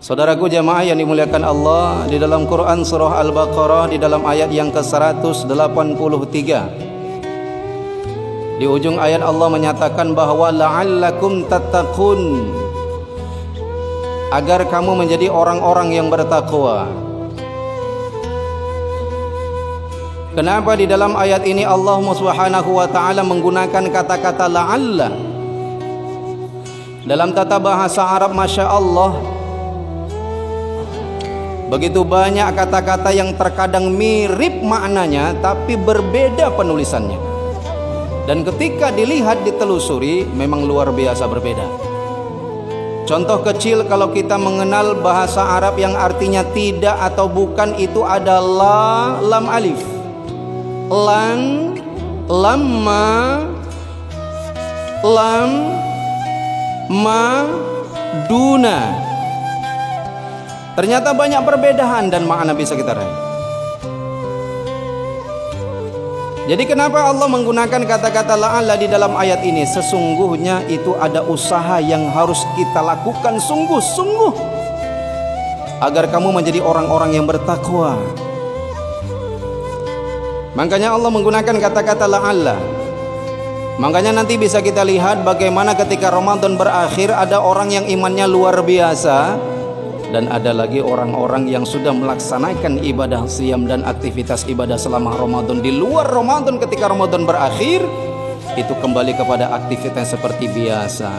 Saudaraku jamaah yang dimuliakan Allah, di dalam Quran surah Al-Baqarah di dalam ayat yang ke-183, di ujung ayat Allah menyatakan bahwa la'allakum tattaqun, agar kamu menjadi orang-orang yang bertakwa. Kenapa di dalam ayat ini Allah Subhanahu wa taala menggunakan kata-kata la'alla? Dalam tata bahasa Arab, Masya Allah, begitu banyak kata-kata yang terkadang mirip maknanya tapi berbeda penulisannya. Dan ketika dilihat, ditelusuri, memang luar biasa berbeda. Contoh kecil, kalau kita mengenal bahasa Arab yang artinya tidak atau bukan, itu adalah lam alif. Lan, lamma, lam, ma, duna. Ternyata banyak perbedaan dan makna bisa kita raih. Jadi kenapa Allah menggunakan kata-kata la'alla di dalam ayat ini? Sesungguhnya itu ada usaha yang harus kita lakukan sungguh-sungguh agar kamu menjadi orang-orang yang bertakwa. Makanya Allah menggunakan kata-kata la'alla. Makanya nanti bisa kita lihat bagaimana ketika Ramadan berakhir, ada orang yang imannya luar biasa, dan ada lagi orang-orang yang sudah melaksanakan ibadah siam dan aktivitas ibadah selama Ramadan. Di luar Ramadan, ketika Ramadan berakhir, itu kembali kepada aktivitas seperti biasa.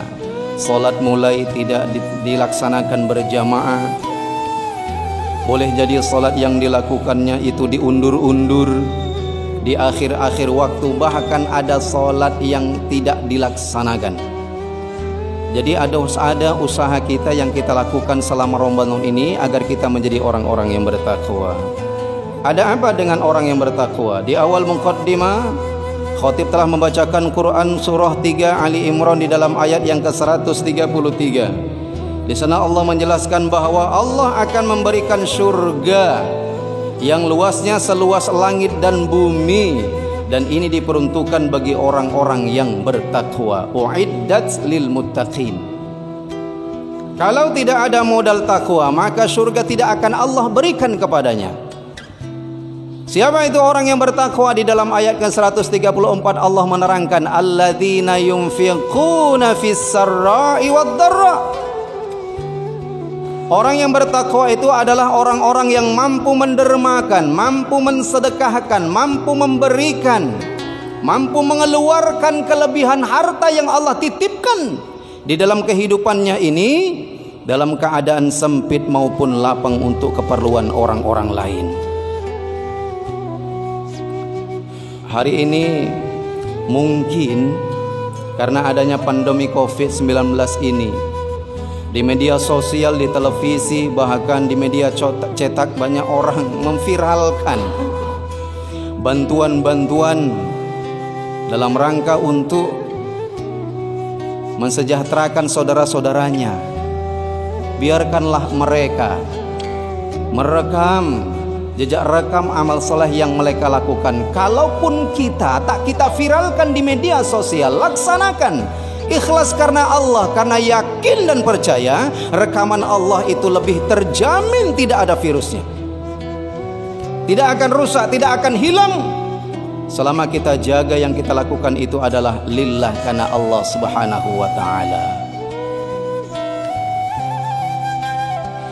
Salat mulai tidak dilaksanakan berjamaah. Boleh jadi salat yang dilakukannya itu diundur-undur di akhir-akhir waktu, bahkan ada salat yang tidak dilaksanakan. Jadi ada usaha kita yang kita lakukan selama Ramadan ini agar kita menjadi orang-orang yang bertakwa. Ada apa dengan orang yang bertakwa? Di awal muqaddimah, khatib telah membacakan Quran surah 3 Ali Imran di dalam ayat yang ke-133. Di sana Allah menjelaskan bahwa Allah akan memberikan surga yang luasnya seluas langit dan bumi, dan ini diperuntukkan bagi orang-orang yang bertakwa. Uiddat lil muttaqin. Kalau tidak ada modal takwa, maka surga tidak akan Allah berikan kepadanya. Siapa itu orang yang bertakwa? Di dalam ayat ke-134 Allah menerangkan, alladzina yunfiquna fis sarra'i wad dharra. Orang yang bertakwa itu adalah orang-orang yang mampu mendermakan, mampu mensedekahkan, mampu memberikan, mampu mengeluarkan kelebihan harta yang Allah titipkan di dalam kehidupannya ini, dalam keadaan sempit maupun lapang untuk keperluan orang-orang lain. Hari ini mungkin karena adanya pandemi COVID-19 ini, di media sosial, di televisi, bahkan di media cetak, banyak orang memviralkan bantuan-bantuan dalam rangka untuk mensejahterakan saudara-saudaranya. Biarkanlah mereka merekam jejak rekam amal soleh yang mereka lakukan. Kalaupun tak kita viralkan di media sosial, laksanakan ikhlas karena Allah, karena yakin dan percaya rekaman Allah itu lebih terjamin tidak ada virusnya, tidak akan rusak, tidak akan hilang, selama kita jaga yang kita lakukan itu adalah lillah, karena Allah Subhanahu wa ta'ala.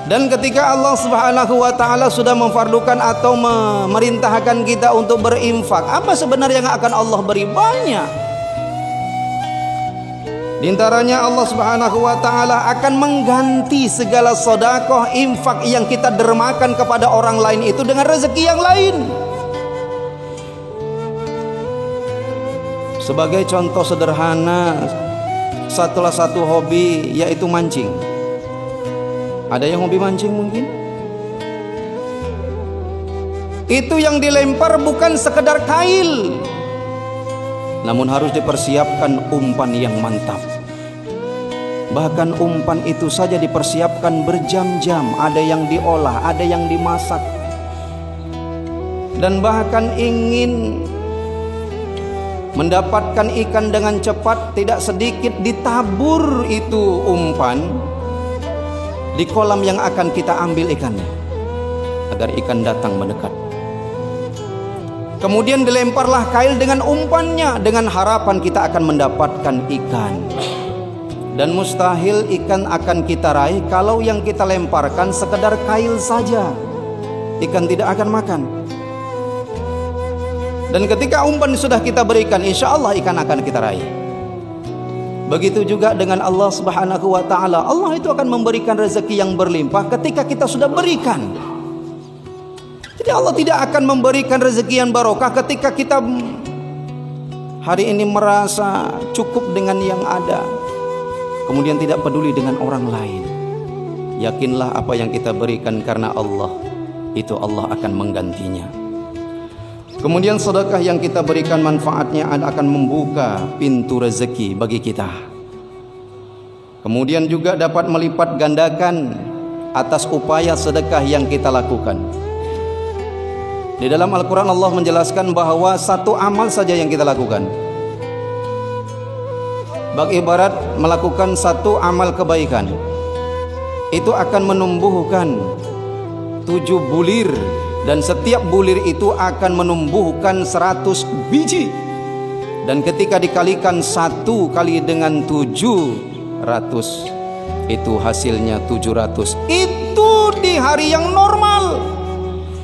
Dan ketika Allah Subhanahu wa ta'ala sudah memfardukan atau memerintahkan kita untuk berinfak, apa sebenarnya yang akan Allah beri? Banyak. Di antaranya Allah Subhanahu wa ta'ala akan mengganti segala sedekah, infak yang kita dermakan kepada orang lain itu dengan rezeki yang lain. Sebagai contoh sederhana, salah satu hobi yaitu mancing. Ada yang hobi mancing mungkin? Itu yang dilempar bukan sekedar kail, namun harus dipersiapkan umpan yang mantap. Bahkan umpan itu saja dipersiapkan berjam-jam. Ada yang diolah, ada yang dimasak. Dan bahkan ingin mendapatkan ikan dengan cepat, tidak sedikit ditabur itu umpan, di kolam yang akan kita ambil ikannya, agar ikan datang mendekat. Kemudian dilemparlah kail dengan umpannya, dengan harapan kita akan mendapatkan ikan. Dan mustahil ikan akan kita raih kalau yang kita lemparkan sekedar kail saja. Ikan tidak akan makan. Dan ketika umpan sudah kita berikan, insya Allah ikan akan kita raih. Begitu juga dengan Allah Subhanahu wa ta'ala. Allah itu akan memberikan rezeki yang berlimpah ketika kita sudah berikan. Jadi Allah tidak akan memberikan rezeki yang barokah ketika kita hari ini merasa cukup dengan yang ada, kemudian tidak peduli dengan orang lain. Yakinlah apa yang kita berikan karena Allah, itu Allah akan menggantinya. Kemudian sedekah yang kita berikan manfaatnya akan membuka pintu rezeki bagi kita. Kemudian juga dapat melipat gandakan atas upaya sedekah yang kita lakukan. Di dalam Al-Quran Allah menjelaskan bahwa satu amal saja yang kita lakukan, bagi ibarat melakukan satu amal kebaikan, itu akan menumbuhkan 7 bulir, dan setiap bulir itu akan menumbuhkan 100 biji. Dan ketika dikalikan 1 kali dengan 700, itu hasilnya 700. Itu di hari yang normal,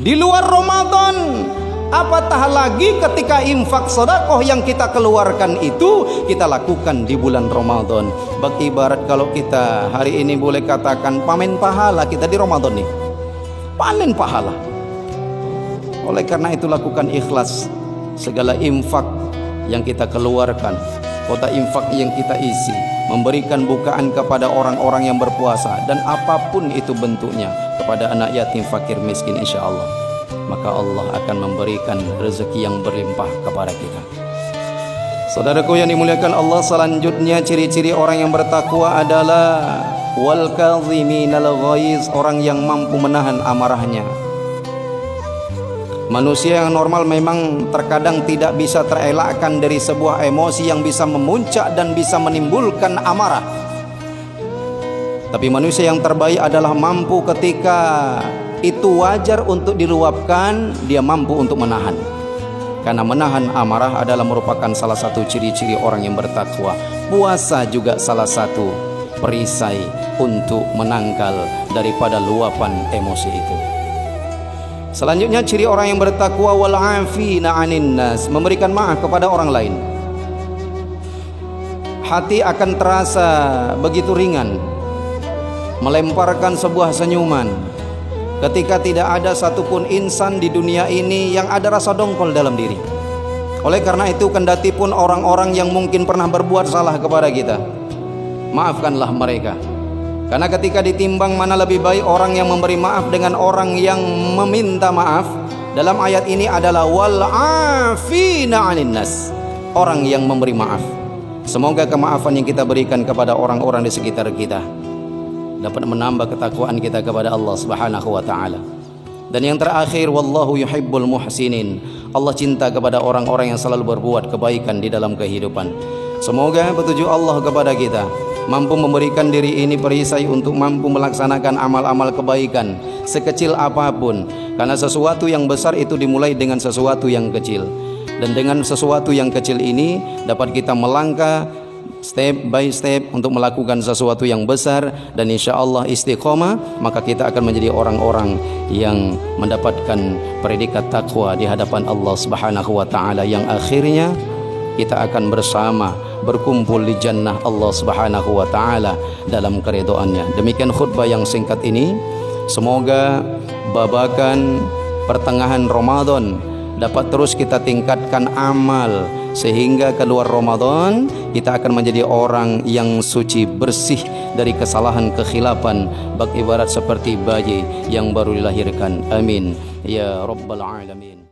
di luar Ramadan. Apatah lagi ketika infak sedekah yang kita keluarkan itu kita lakukan di bulan Ramadan. Bagi ibarat kalau kita hari ini boleh katakan panen pahala kita di Ramadan nih, panen pahala. Oleh karena itu lakukan ikhlas segala infak yang kita keluarkan, kotak infak yang kita isi, memberikan bukaan kepada orang-orang yang berpuasa, dan apapun itu bentuknya kepada anak yatim, fakir, miskin, insya Allah, maka Allah akan memberikan rezeki yang berlimpah kepada kita. Saudaraku yang dimuliakan Allah, selanjutnya ciri-ciri orang yang bertakwa adalah wal kadhiminal ghaiz, orang yang mampu menahan amarahnya. Manusia yang normal memang terkadang tidak bisa terelakkan dari sebuah emosi yang bisa memuncak dan bisa menimbulkan amarah. Tapi manusia yang terbaik adalah mampu ketika itu wajar untuk diluapkan, dia mampu untuk menahan. Karena menahan amarah adalah merupakan salah satu ciri-ciri orang yang bertakwa. Puasa juga salah satu perisai untuk menangkal daripada luapan emosi itu. Selanjutnya ciri orang yang bertakwa wal 'afina 'anin nas, memberikan maaf kepada orang lain. Hati akan terasa begitu ringan melemparkan sebuah senyuman ketika tidak ada satupun insan di dunia ini yang ada rasa dongkol dalam diri. Oleh karena itu, kendati pun orang-orang yang mungkin pernah berbuat salah kepada kita, maafkanlah mereka. Karena ketika ditimbang mana lebih baik orang yang memberi maaf dengan orang yang meminta maaf, dalam ayat ini adalah wal 'afina 'anin nas, orang yang memberi maaf. Semoga kemaafan yang kita berikan kepada orang-orang di sekitar kita dapat menambah ketakwaan kita kepada Allah Subhanahu wa taala. Dan yang terakhir, wallahu yuhibbul muhsinin, Allah cinta kepada orang-orang yang selalu berbuat kebaikan di dalam kehidupan. Semoga petunjuk Allah kepada kita mampu memberikan diri ini perisai untuk mampu melaksanakan amal-amal kebaikan sekecil apapun, karena sesuatu yang besar itu dimulai dengan sesuatu yang kecil, dan dengan sesuatu yang kecil ini dapat kita melangkah step by step untuk melakukan sesuatu yang besar, dan insya Allah istiqomah, maka kita akan menjadi orang-orang yang mendapatkan predikat takwa di hadapan Allah Subhanahu wa taala, yang akhirnya kita akan bersama berkumpul di jannah Allah Subhanahu wa taala dalam keridhaannya. Demikian khutbah yang singkat ini. Semoga babakan pertengahan Ramadan dapat terus kita tingkatkan amal, sehingga keluar Ramadan kita akan menjadi orang yang suci, bersih dari kesalahan, kekhilafan, bak ibarat seperti bayi yang baru dilahirkan. Amin ya rabbal alamin.